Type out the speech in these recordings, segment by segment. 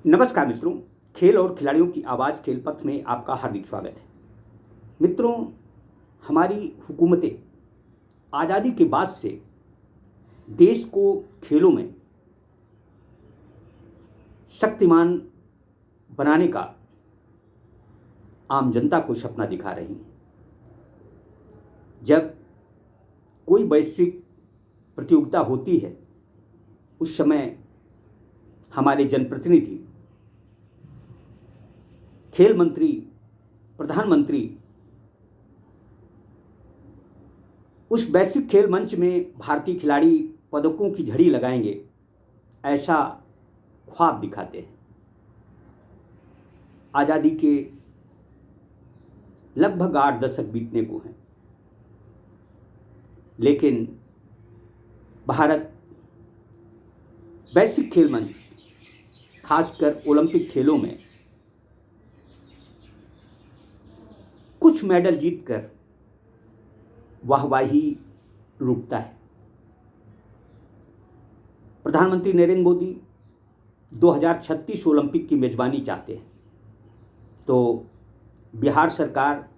नमस्कार मित्रों, खेल और खिलाड़ियों की आवाज़ खेल पथ में आपका हार्दिक स्वागत है। मित्रों, हमारी हुकूमतें आज़ादी के बाद से देश को खेलों में शक्तिमान बनाने का आम जनता को सपना दिखा रही हैं। जब कोई वैश्विक प्रतियोगिता होती है, उस समय हमारे जनप्रतिनिधि, खेल मंत्री, प्रधानमंत्री उस वैश्विक खेल मंच में भारतीय खिलाड़ी पदकों की झड़ी लगाएंगे, ऐसा ख्वाब दिखाते हैं। आज़ादी के लगभग 8 दशक बीतने को हैं, लेकिन भारत वैश्विक खेल मंच, खासकर ओलंपिक खेलों में कुछ मेडल जीतकर वाहवाही लूटता है। प्रधानमंत्री नरेंद्र मोदी 2036 ओलंपिक की मेजबानी चाहते हैं, तो बिहार सरकार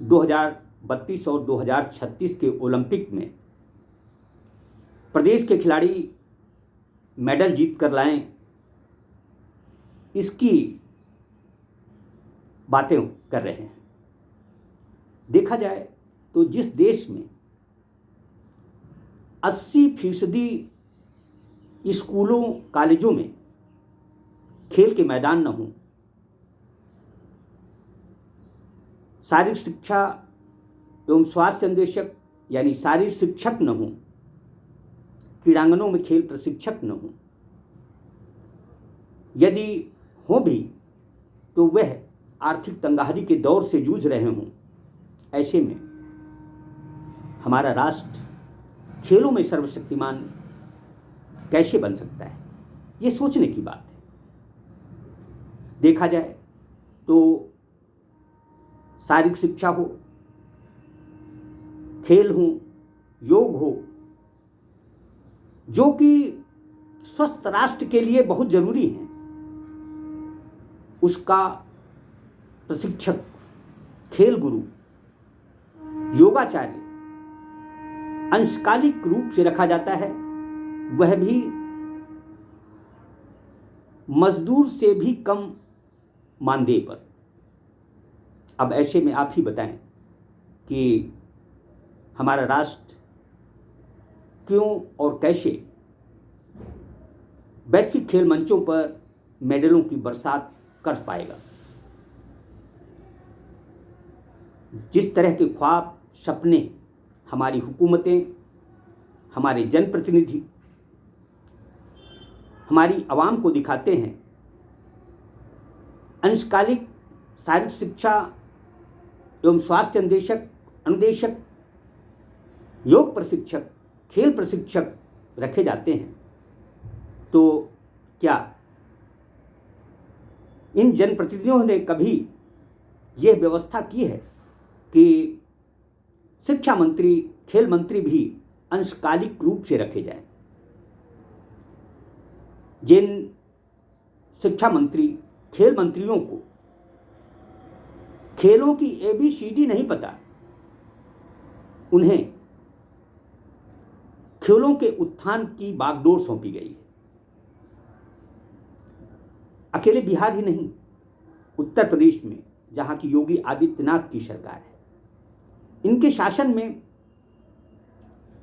2032 और 2036 के ओलंपिक में प्रदेश के खिलाड़ी मेडल जीत कर लाएं, इसकी बातें कर रहे हैं। देखा जाए तो जिस देश में 80% स्कूलों कॉलेजों में खेल के मैदान न हों, शारीरिक शिक्षा एवं स्वास्थ्य अन्वेषक यानी शारीरिक शिक्षक न हों, क्रीड़ांगनों में खेल प्रशिक्षक न हों, यदि हो भी तो वह आर्थिक तंगहाली के दौर से जूझ रहे हों, ऐसे में हमारा राष्ट्र खेलों में सर्वशक्तिमान कैसे बन सकता है, ये सोचने की बात है। देखा जाए तो शारीरिक शिक्षा हो, खेल हो, योग हो, जो कि स्वस्थ राष्ट्र के लिए बहुत जरूरी है, उसका प्रशिक्षक, खेल गुरु, योगाचार्य अंशकालिक रूप से रखा जाता है, वह भी मजदूर से भी कम मानदेय पर। अब ऐसे में आप ही बताएं कि हमारा राष्ट्र क्यों और कैसे वैश्विक खेल मंचों पर मेडलों की बरसात कर पाएगा। जिस तरह के ख्वाब, सपने हमारी हुकूमतें, हमारे जनप्रतिनिधि हमारी आवाम को दिखाते हैं, अंशकालिक शारीरिक शिक्षा एवं स्वास्थ्य अनुदेशक, योग प्रशिक्षक, खेल प्रशिक्षक रखे जाते हैं, तो क्या इन जनप्रतिनिधियों ने कभी यह व्यवस्था की है कि शिक्षा मंत्री, खेल मंत्री भी अंशकालिक रूप से रखे जाएं? जिन शिक्षा मंत्री, खेल मंत्रियों को खेलों की ABCD नहीं पता, उन्हें खेलों के उत्थान की बागडोर सौंपी गई है। अकेले बिहार ही नहीं, उत्तर प्रदेश में, जहां की योगी आदित्यनाथ की सरकार है, इनके शासन में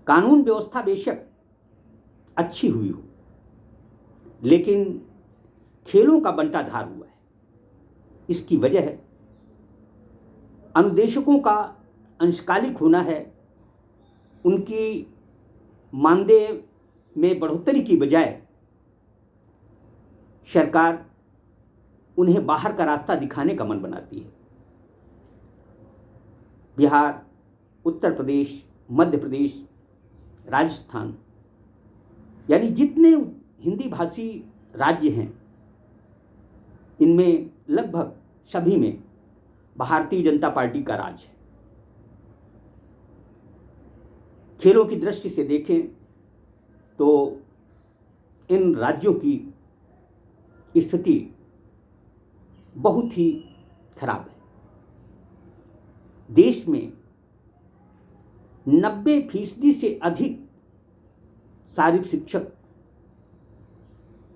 कानून व्यवस्था बेशक अच्छी हुई हो, लेकिन खेलों का बंटाधार हुआ है। इसकी वजह है अनुदेशकों का अंशकालिक होना है, उनकी मानदेय में बढ़ोतरी की बजाय सरकार उन्हें बाहर का रास्ता दिखाने का मन बनाती है। बिहार, उत्तर प्रदेश, मध्य प्रदेश, राजस्थान, यानी जितने हिंदी भाषी राज्य हैं, इनमें लगभग सभी में भारतीय जनता पार्टी का राज है। खेलों की दृष्टि से देखें तो इन राज्यों की स्थिति बहुत ही खराब है। देश में 90% से अधिक शारीरिक शिक्षक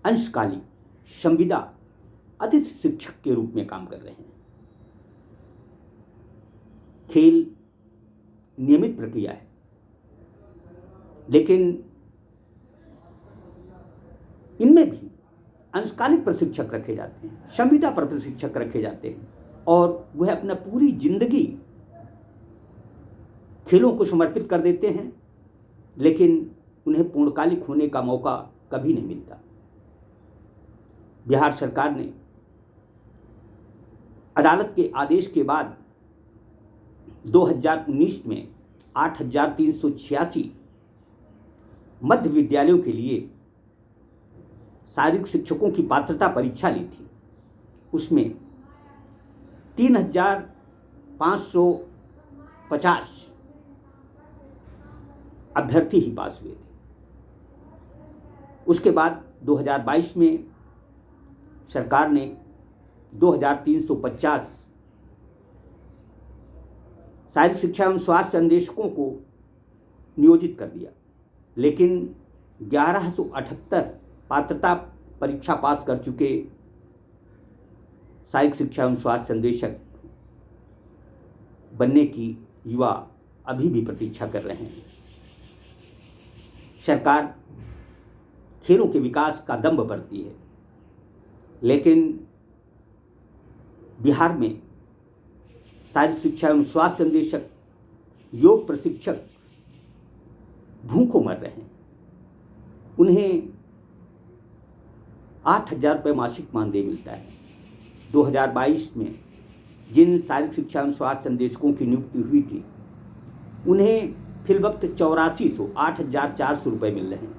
अंशकालिक संविदा अतिथि शिक्षक के रूप में काम कर रहे हैं। खेल नियमित प्रक्रिया है, लेकिन इनमें भी अंशकालिक प्रशिक्षक रखे जाते हैं, संविदा पर प्रशिक्षक रखे जाते हैं और वह अपना पूरी जिंदगी खेलों को समर्पित कर देते हैं, लेकिन उन्हें पूर्णकालिक होने का मौका कभी नहीं मिलता। बिहार सरकार ने अदालत के आदेश के बाद 2019 में 8,386 मध्य विद्यालयों के लिए शारीरिक शिक्षकों की पात्रता परीक्षा ली थी। उसमें 3,550 अभ्यर्थी ही पास हुए थे। उसके बाद 2022 में सरकार ने 2,350 शारीरिक शिक्षा एवं स्वास्थ्य अन्वेषकों को नियोजित कर दिया, लेकिन 1178 पात्रता परीक्षा पास कर चुके शारीरिक शिक्षा एवं स्वास्थ्य अन्वेषक बनने की युवा अभी भी प्रतीक्षा कर रहे हैं। सरकार खेलों के विकास का दंभ बरती है, लेकिन बिहार में शारीरिक शिक्षा एवं स्वास्थ्य अन्वेषक, योग प्रशिक्षक भूखों मर रहे हैं। उन्हें 8,000 रुपये मासिक मानदेय मिलता है। 2022 में जिन शारीरिक शिक्षा एवं स्वास्थ्य अन्वेषकों की नियुक्ति हुई थी, उन्हें फिलवक्त 8,400 रुपये मिल रहे हैं।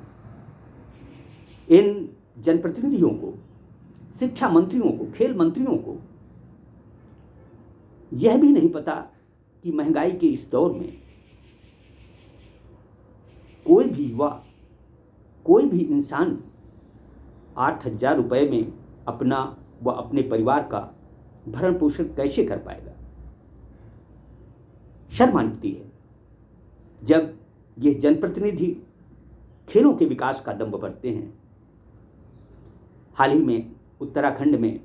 इन जनप्रतिनिधियों को, शिक्षा मंत्रियों को, खेल मंत्रियों को यह भी नहीं पता कि महंगाई के इस दौर में कोई भी युवा, कोई भी इंसान 8,000 रुपये में अपना व अपने परिवार का भरण पोषण कैसे कर पाएगा। शर्म आती है जब ये जनप्रतिनिधि खेलों के विकास का दंभ भरते हैं। हाल ही में उत्तराखंड में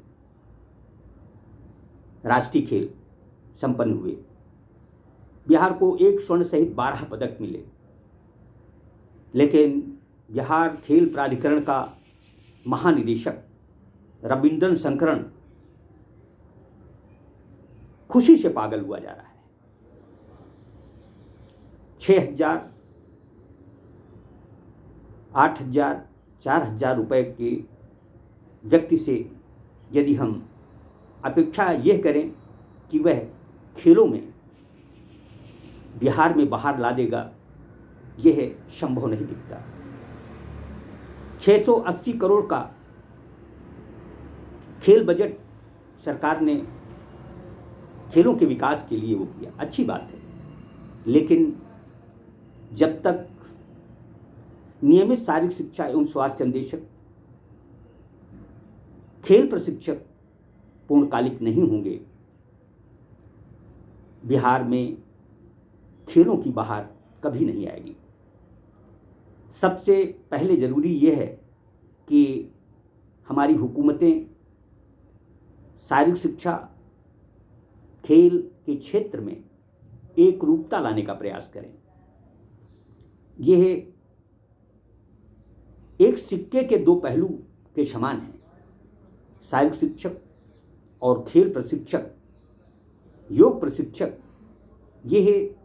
राष्ट्रीय खेल संपन्न हुए। बिहार को 1 स्वर्ण सहित 12 पदक मिले, लेकिन बिहार खेल प्राधिकरण का महानिदेशक रविंद्रन शंकरन खुशी से पागल हुआ जा रहा है। 6,000, 8,000, 4,000 रुपये के व्यक्ति से यदि हम अपेक्षा यह करें कि वह खेलों में बिहार में बाहर ला देगा, यह संभव नहीं दिखता। 680 करोड़ का खेल बजट सरकार ने खेलों के विकास के लिए वो किया, अच्छी बात है, लेकिन जब तक नियमित शारीरिक शिक्षा एवं स्वास्थ्य अन्वेषक, खेल प्रशिक्षक पूर्णकालिक नहीं होंगे, बिहार में खेलों की बहार कभी नहीं आएगी। सबसे पहले ज़रूरी यह है कि हमारी हुकूमतें शारीरिक शिक्षा, खेल के क्षेत्र में एक रूपता लाने का प्रयास करें। यह एक सिक्के के दो पहलू के समान है। शारीरिक शिक्षक और खेल प्रशिक्षक, योग प्रशिक्षक, यह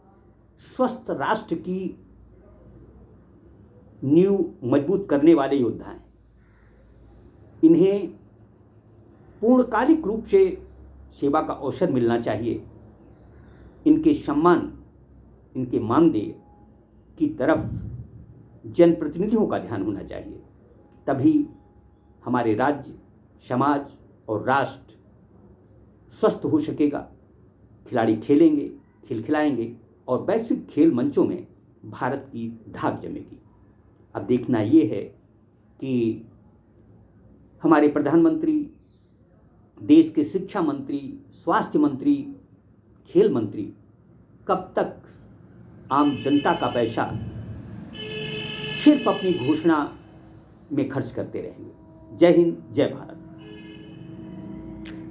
स्वस्थ राष्ट्र की नींव मजबूत करने वाले योद्धा हैं। इन्हें पूर्णकालिक रूप से सेवा का अवसर मिलना चाहिए। इनके सम्मान, इनके मानदेय की तरफ जनप्रतिनिधियों का ध्यान होना चाहिए। तभी हमारे राज्य, समाज और राष्ट्र स्वस्थ हो सकेगा। खिलाड़ी खेलेंगे, खिलखिलाएंगे और वैश्विक खेल मंचों में भारत की धाक जमेगी। अब देखना ये है कि हमारे प्रधानमंत्री, देश के शिक्षा मंत्री, स्वास्थ्य मंत्री, खेल मंत्री कब तक आम जनता का पैसा सिर्फ अपनी घोषणा में खर्च करते रहेंगे। जय हिंद, जय भारत।